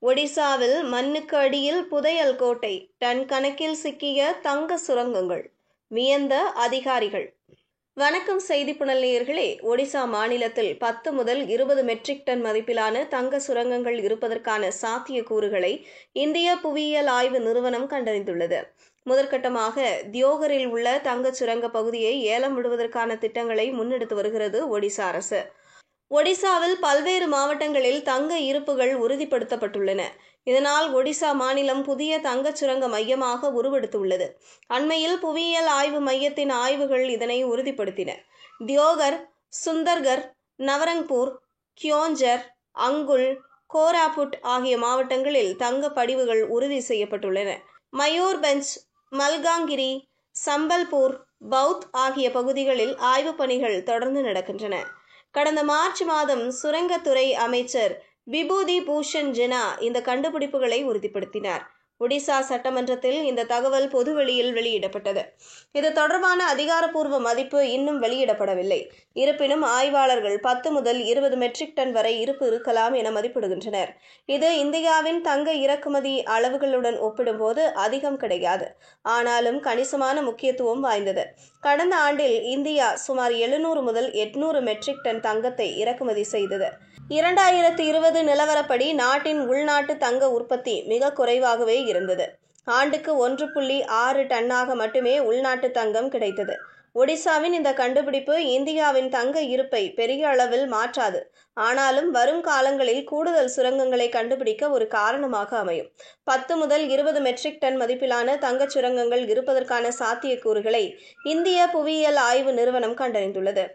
ஒடிசாவில் மண்ணுக்கு அடியில் புதையல் கோட்டை, டன் கணக்கில் சிக்கிய தங்க சுரங்கங்கள், வியந்த அதிகாரிகள். வணக்கம் செய்திப்புணல் நேயர்களே. ஒடிசா மாநிலத்தில் 10 முதல் 20 மெட்ரிக் டன் மதிப்பிலான தங்க சுரங்கங்கள் இருப்பதற்கான சாத்தியக்கூறுகளை இந்திய புவியியல் ஆய்வு நிறுவனம் கண்டறிந்துள்ளது. முதற்கட்டமாக தியோகரில் உள்ள தங்கச் சுரங்க பகுதியை ஏலம் விடுவதற்கான திட்டங்களை முன்னெடுத்து வருகிறது ஒடிசா அரசு. ஒடிசாவில் பல்வேறு மாவட்டங்களில் தங்க இருப்புகள் உறுதிப்படுத்தப்பட்டுள்ளன. இதனால் ஒடிசா மாநிலம் புதிய தங்கச் சுரங்க மையமாக உருவெடுத்துள்ளது. அண்மையில் புவியியல் ஆய்வு மையத்தின் ஆய்வுகள் இதனை உறுதிப்படுத்தின. தியோகர், சுந்தர்கர், நவரங்பூர், கியோஞ்சர், அங்குல், கோராபுட் ஆகிய மாவட்டங்களில் தங்க படிவுகள் உறுதி செய்யப்பட்டுள்ளன. மயூர்பஞ்ச், மல்காங்கிரி, சம்பல்பூர், பவுத் ஆகிய பகுதிகளில் ஆய்வுப் பணிகள் தொடர்ந்து நடக்கின்றன. கடந்த மார்ச் மாதம் சுரங்கத்துறை அமைச்சர் விபூதி பூஷன் ஜெனா இந்த கண்டுபிடிப்புகளை உறுதிப்படுத்தினார். ஒடிசா சட்டமன்றத்தில் இந்த தகவல் பொதுவெளியில் வெளியிடப்பட்டது. இது தொடர்பான அதிகாரப்பூர்வ மதிப்பு இன்னும் வெளியிடப்படவில்லை. இருப்பினும் ஆய்வாளர்கள் 10 முதல் 20 மெட்ரிக் டன் வரை இருப்பு இருக்கலாம் என மதிப்பிடுகின்றனர். இது இந்தியாவின் தங்க இறக்குமதி அளவுகளுடன் ஒப்பிடும்போது அதிகம் கிடையாது. ஆனாலும் கணிசமான முக்கியத்துவம் வாய்ந்தது. கடந்த ஆண்டில் இந்தியா சுமார் 700 முதல் 800 மெட்ரிக் டன் தங்கத்தை இறக்குமதி செய்தது. 2020 நிலவரப்படி நாட்டின் உள்நாட்டு தங்க உற்பத்தி மிக குறைவாகவே இருந்தது. ஆண்டுக்கு 1.6 டன்னாக மட்டுமே உள்நாட்டு தங்கம் கிடைத்தது. ஒடிசாவின் இந்த கண்டுபிடிப்பு இந்தியாவின் தங்க இருப்பை பெரிய அளவில் மாற்றாது. ஆனாலும் வரும் காலங்களில் கூடுதல் சுரங்கங்களை கண்டுபிடிக்க ஒரு காரணமாக அமையும். 10 முதல் 20 மெட்ரிக் டன் மதிப்பிலான தங்கச் சுரங்கங்கள் இருப்பதற்கான சாத்தியக்கூறுகளை இந்திய புவியியல் ஆய்வு நிறுவனம் கண்டறிந்துள்ளது.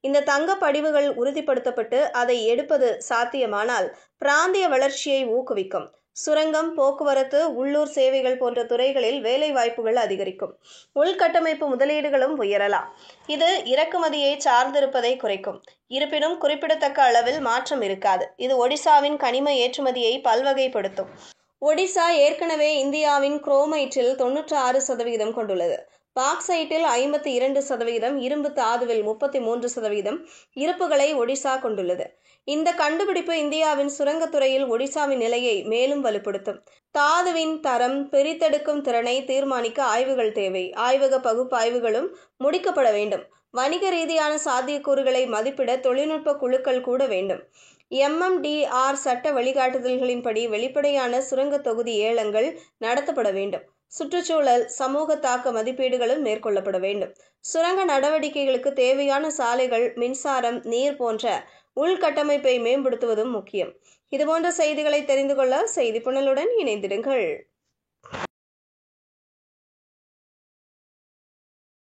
இந்த தங்க படிவுகள் உறுதிப்படுத்தப்பட்டு அதை எடுப்பது சாத்தியமானால் பிராந்திய வளர்ச்சியை ஊக்குவிக்கும். சுரங்கம், போக்குவரத்து, உள்ளூர் சேவைகள் போன்ற துறைகளில் வேலை வாய்ப்புகள் அதிகரிக்கும். உள்கட்டமைப்பு முதலீடுகளும் உயரலாம். இது இறக்குமதியை சார்ந்திருப்பதை குறைக்கும். இருப்பினும் குறிப்பிடத்தக்க அளவில் மாற்றம் இருக்காது. இது ஒடிசாவின் கனிம ஏற்றுமதியை பல்வகைப்படுத்தும். ஒடிசா ஏற்கனவே இந்தியாவின் குரோமைட்டில் 96% கொண்டுள்ளது. பாக்சைட்டில் 52%, இரும்பு தாதுவில் 33% இருப்புகளை ஒடிசா கொண்டுள்ளது. இந்த கண்டுபிடிப்பு இந்தியாவின் சுரங்கத்துறையில் ஒடிசாவின் நிலையை மேலும் வலுப்படுத்தும். தாதுவின் தரம், பிரித்தெடுக்கும் திறனை தீர்மானிக்க ஆய்வுகள் தேவை. ஆய்வக பகுப்பாய்வுகளும் முடிக்கப்பட வேண்டும். வணிக ரீதியான சாத்தியக்கூறுகளை மதிப்பிட தொழில்நுட்ப குழுக்கள் கூட வேண்டும். MMDR சட்ட வழிகாட்டுதல்களின்படி வெளிப்படையான சுரங்க தொகுதி ஏலங்கள் நடத்தப்பட வேண்டும். சுற்றுச்சூழல், சமூக தாக்க மதிப்பீடுகளும் மேற்கொள்ளப்பட வேண்டும். சுரங்க நடவடிக்கைகளுக்கு தேவையான சாலைகள், மின்சாரம், நீர் போன்ற உள்கட்டமைப்பை மேம்படுத்துவதும் முக்கியம். இதுபோன்ற செய்திகளை தெரிந்து கொள்ள செய்திப்புணலுடன் இணைந்திடுங்கள்.